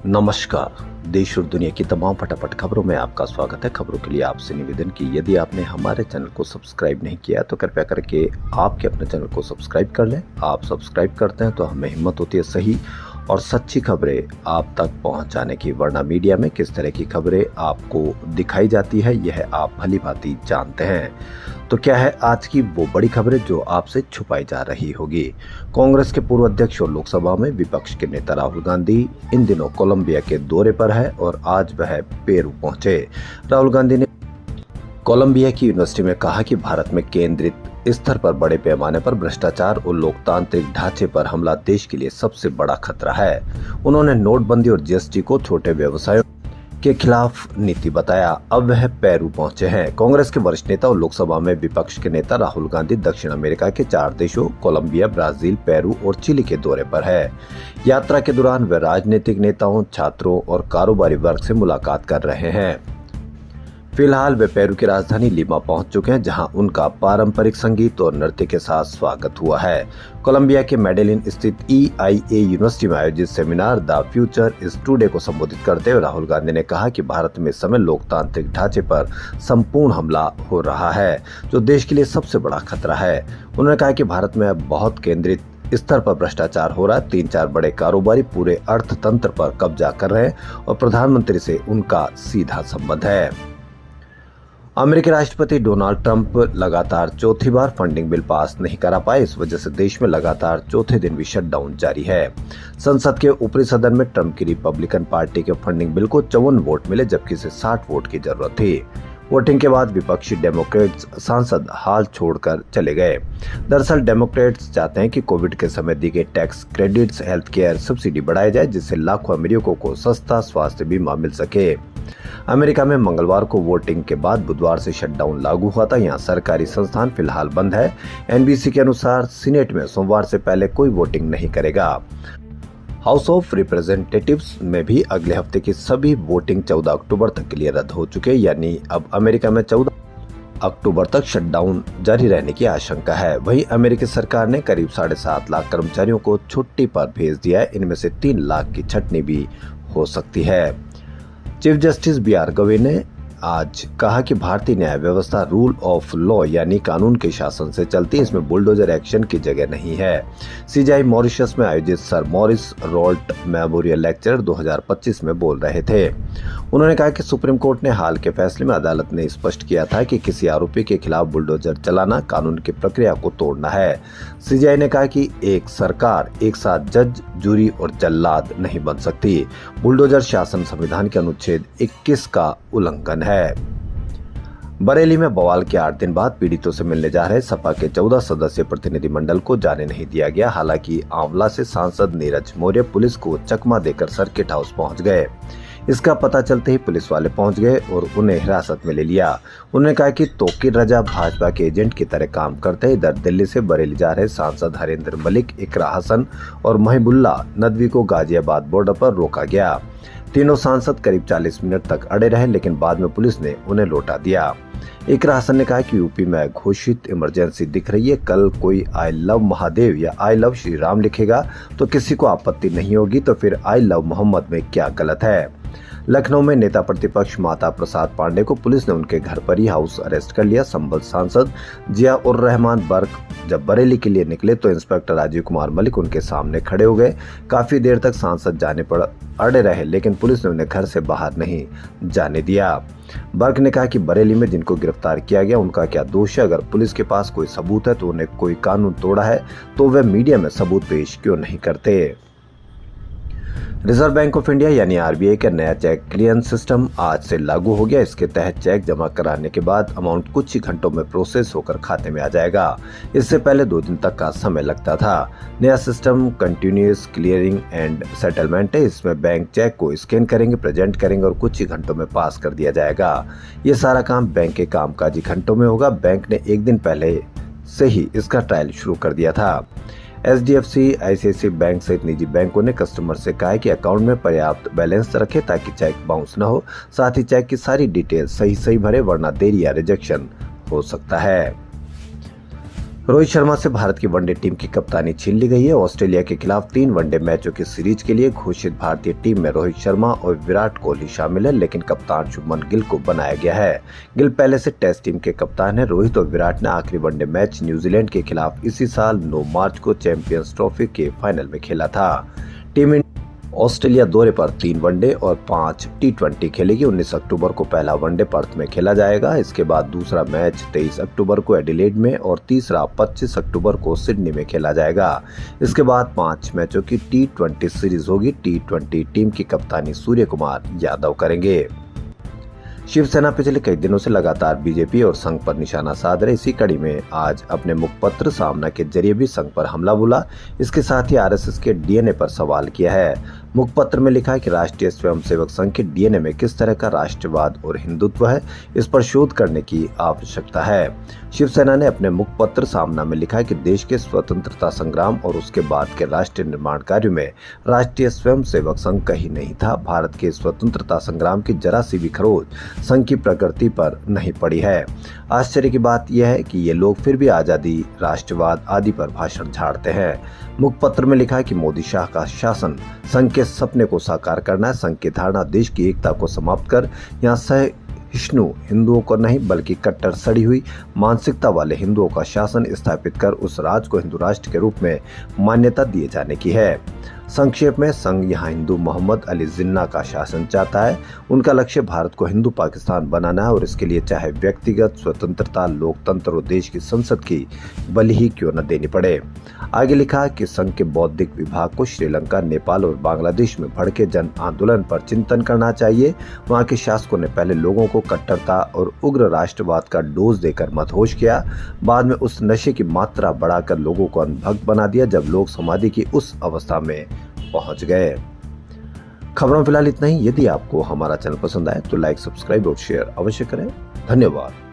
नमस्कार। देश और दुनिया की तमाम फटाफट खबरों में आपका स्वागत है। खबरों के लिए आपसे निवेदन कि यदि आपने हमारे चैनल को सब्सक्राइब नहीं किया तो कृपया करके आपके अपने चैनल को सब्सक्राइब कर लें। आप सब्सक्राइब करते हैं तो हमें हिम्मत होती है सही और सच्ची खबरें आप तक पहुंचाने की, वरना मीडिया में किस तरह की खबरें आपको दिखाई जाती है यह आप भली भांति जानते हैं। तो क्या है आज की वो बड़ी खबरें जो आपसे छुपाई जा रही होगी। कांग्रेस के पूर्व अध्यक्ष और लोकसभा में विपक्ष के नेता राहुल गांधी इन दिनों कोलंबिया के दौरे पर है और आज वह पेरू पहुंचे। राहुल गांधी ने कोलंबिया की यूनिवर्सिटी में कहा कि भारत में केंद्रित स्तर पर बड़े पैमाने पर भ्रष्टाचार और लोकतांत्रिक ढांचे पर हमला देश के लिए सबसे बड़ा खतरा है। उन्होंने नोटबंदी और जीएसटी को छोटे व्यवसायों के खिलाफ नीति बताया। अब वह पेरू पहुंचे हैं। कांग्रेस के वरिष्ठ नेता और लोकसभा में विपक्ष के नेता राहुल गांधी दक्षिण अमेरिका के 4 देशों कोलंबिया, ब्राजील, पेरू और चिली के दौरे पर है। यात्रा के दौरान वे राजनीतिक नेताओं, छात्रों और कारोबारी वर्ग से मुलाकात कर रहे हैं। फिलहाल वे पेरू की राजधानी लीमा पहुंच चुके हैं, जहां उनका पारंपरिक संगीत और नृत्य के साथ स्वागत हुआ है। कोलंबिया के मेडेलिन स्थित EIA यूनिवर्सिटी में आयोजित seminar the future is today को संबोधित करते हुए राहुल गांधी ने कहा कि भारत में इस समय लोकतांत्रिक ढांचे पर संपूर्ण हमला हो रहा है, जो देश के लिए सबसे बड़ा खतरा है। उन्होंने कहा कि भारत में अब बहुत केंद्रित स्तर पर भ्रष्टाचार हो रहा है। 3-4 बड़े कारोबारी पूरे अर्थतंत्र पर कब्जा कर रहे हैं और प्रधानमंत्री से उनका सीधा संबंध है। अमेरिकी राष्ट्रपति डोनाल्ड ट्रंप लगातार चौथी बार फंडिंग बिल पास नहीं करा पाए। इस वजह से देश में लगातार चौथे दिन भी शटडाउन जारी है। संसद के ऊपरी सदन में ट्रंप की रिपब्लिकन पार्टी के फंडिंग बिल को 54 वोट मिले, जबकि इसे 60 वोट की जरूरत थी। वोटिंग के बाद विपक्षी डेमोक्रेट्स सांसद हाल छोड़कर चले गए। दरअसल डेमोक्रेट्स चाहते हैं कि कोविड के समय दी गई tax credits, health care subsidy बढ़ाई जाए, जिससे लाखों अमेरिकियों को सस्ता स्वास्थ्य बीमा मिल सके। अमेरिका में मंगलवार को वोटिंग के बाद बुधवार से शटडाउन लागू हुआ था। यहाँ सरकारी संस्थान फिलहाल बंद है। NBC के अनुसार सीनेट में सोमवार से पहले कोई वोटिंग नहीं करेगा। हाउस ऑफ रिप्रेजेंटेटिव्स में भी अगले हफ्ते की सभी वोटिंग 14 अक्टूबर तक के लिए रद्द हो चुके, यानी अब अमेरिका में 14 अक्टूबर तक शटडाउन जारी रहने की आशंका है। वहीं अमेरिकी सरकार ने करीब 7.5 लाख कर्मचारियों को छुट्टी पर भेज दिया है। इनमें से 3 लाख की छंटनी भी हो सकती है। चीफ जस्टिस BR गवई ने आज कहा कि भारतीय न्याय व्यवस्था रूल ऑफ लॉ यानी कानून के शासन से चलती है, इसमें बुलडोजर एक्शन की जगह नहीं है। CGI मॉरिशस में आयोजित sir Morris Raoult memorial lecture 2025 में बोल रहे थे। उन्होंने कहा कि सुप्रीम कोर्ट ने हाल के फैसले में अदालत ने स्पष्ट किया था कि किसी आरोपी के खिलाफ बुलडोजर चलाना कानून की प्रक्रिया को तोड़ना है। CGI ने कहा कि एक सरकार एक साथ जज, जूरी और जल्लाद नहीं बन सकती। बुलडोजर शासन संविधान के अनुच्छेद 21 का उल्लंघन है। बरेली में बवाल के 8 दिन बाद पीड़ितों से मिलने जा रहे सपा के 14 सदस्यीय प्रतिनिधिमंडल को जाने नहीं दिया गया। हालांकि आंवला से सांसद नीरज मौर्य पुलिस को चकमा देकर सर्किट हाउस पहुंच गए। इसका पता चलते ही पुलिस वाले पहुंच गए और उन्हें हिरासत में ले लिया। उन्होंने कहा कि तौकीर रजा भाजपा के एजेंट की तरह काम करते हैं। इधर दिल्ली से बरेली जा रहे सांसद हरेंद्र मलिक, इकरा हसन और महिबुल्ला नदवी को गाजियाबाद बॉर्डर पर रोका गया। तीनों सांसद करीब 40 मिनट तक अड़े रहे, लेकिन बाद में पुलिस ने उन्हें लौटा दिया। इकरा हसन ने कहा कि यूपी में घोषित इमरजेंसी दिख रही है। कल कोई आई लव महादेव या आई लव श्री राम लिखेगा तो किसी को आपत्ति नहीं होगी, तो फिर आई लव मोहम्मद में क्या गलत है। लखनऊ में नेता प्रतिपक्ष माता प्रसाद पांडे को पुलिस ने उनके घर पर ही हाउस अरेस्ट कर लिया। संभल सांसद जिया उर रहमान बर्क जब बरेली के लिए निकले तो इंस्पेक्टर राजीव कुमार मलिक उनके सामने खड़े हो गए। काफी देर तक सांसद जाने पर अड़े रहे, लेकिन पुलिस ने उन्हें घर से बाहर नहीं जाने दिया। बर्क ने कहा कि बरेली में जिनको गिरफ्तार किया गया उनका क्या दोष है। अगर पुलिस के पास कोई सबूत है तो उन्हें कोई कानून तोड़ा है तो वे मीडिया में सबूत पेश क्यों नहीं करते। रिजर्व बैंक ऑफ इंडिया यानी RBI का नया चेक क्लियरेंस सिस्टम आज से लागू हो गया। इसके तहत चेक जमा कराने के बाद अमाउंट कुछ ही घंटों में प्रोसेस होकर खाते में आ जाएगा। इससे पहले 2 दिन तक का समय लगता था। नया system continuous clearing and settlement है। इसमें बैंक चेक को स्कैन करेंगे, प्रेजेंट करेंगे और कुछ ही घंटों में पास कर दिया जाएगा। ये सारा काम बैंक के कामकाजी घंटों में होगा। बैंक ने 1 दिन पहले से ही इसका ट्रायल शुरू कर दिया था। HDFC, ICICI बैंक सहित निजी बैंकों ने कस्टमर से कहा है कि अकाउंट में पर्याप्त बैलेंस रखें ताकि चेक बाउंस न हो। साथ ही चेक की सारी डिटेल सही भरे, वरना देरी या रिजेक्शन हो सकता है। रोहित शर्मा से भारत की वनडे टीम की कप्तानी छीन ली गई है। ऑस्ट्रेलिया के खिलाफ 3 वनडे मैचों की सीरीज के लिए घोषित भारतीय टीम में रोहित शर्मा और विराट कोहली शामिल है, लेकिन कप्तान शुभमन गिल को बनाया गया है। गिल पहले से टेस्ट टीम के कप्तान है। रोहित और विराट ने आखिरी वनडे मैच न्यूजीलैंड के खिलाफ इसी साल 9 मार्च को चैंपियंस ट्रॉफी के फाइनल में खेला था। टीम ऑस्ट्रेलिया दौरे पर 3 वनडे और 5 टी20 खेलेगी। 19 अक्टूबर को पहला वनडे पर्थ में खेला जाएगा। इसके बाद दूसरा मैच 23 अक्टूबर को एडिलेड में और तीसरा 25 अक्टूबर को सिडनी में खेला जाएगा। इसके बाद 5 मैचों की टी20 सीरीज होगी। टी20 टीम की कप्तानी सूर्य कुमार यादव करेंगे। शिवसेना पिछले कई दिनों से लगातार बीजेपी और संघ पर निशाना साध रहे। इसी कड़ी में आज अपने मुखपत्र सामना के जरिए भी संघ पर हमला बोला। इसके साथ ही आरएसएस के डीएनए पर सवाल किया है। मुखपत्र में लिखा है कि राष्ट्रीय स्वयंसेवक संघ के डीएनए में किस तरह का राष्ट्रवाद और हिंदुत्व है, इस पर शोध करने की आवश्यकता है। शिवसेना ने अपने मुखपत्र सामना में लिखा है कि देश के स्वतंत्रता संग्राम और उसके बाद के राष्ट्रीय निर्माण कार्य में राष्ट्रीय स्वयंसेवक संघ कहीं नहीं था। भारत के स्वतंत्रता संग्राम की जरा सी भी खरोच संघ की प्रकृति पर नहीं पड़ी है। आश्चर्य की बात यह है कि ये लोग फिर भी आजादी, राष्ट्रवाद आदि पर भाषण झाड़ते हैं। मुखपत्र में लिखा है कि मोदी शाह का शासन संघ के सपने को साकार करना है। संघ की धारणा देश की एकता को समाप्त कर यहाँ सहिष्णु हिंदुओं को नहीं बल्कि कट्टर सड़ी हुई मानसिकता वाले हिंदुओं का शासन स्थापित कर उस राज्य को हिंदू राष्ट्र के रूप में मान्यता दिए जाने की है। संक्षेप में संघ यहाँ हिंदू मोहम्मद अली जिन्ना का शासन चाहता है। उनका लक्ष्य भारत को हिंदू पाकिस्तान बनाना है और इसके लिए चाहे व्यक्तिगत स्वतंत्रता, लोकतंत्र और देश की संसद की बलि ही क्यों न देनी पड़े। आगे लिखा कि संघ के बौद्धिक विभाग को श्रीलंका, नेपाल और बांग्लादेश में भड़के जन आंदोलन पर चिंतन करना चाहिए। वहाँ के शासकों ने पहले लोगों को कट्टरता और उग्र राष्ट्रवाद का डोज देकर मदहोश किया। बाद में उस नशे की मात्रा बढ़ाकर लोगों को अंधभक्त बना दिया जब लोग समाधि की उस अवस्था में पहुंच गए। खबरों फिलहाल इतना ही। यदि आपको हमारा चैनल पसंद आए तो लाइक, सब्सक्राइब और शेयर अवश्य करें। धन्यवाद।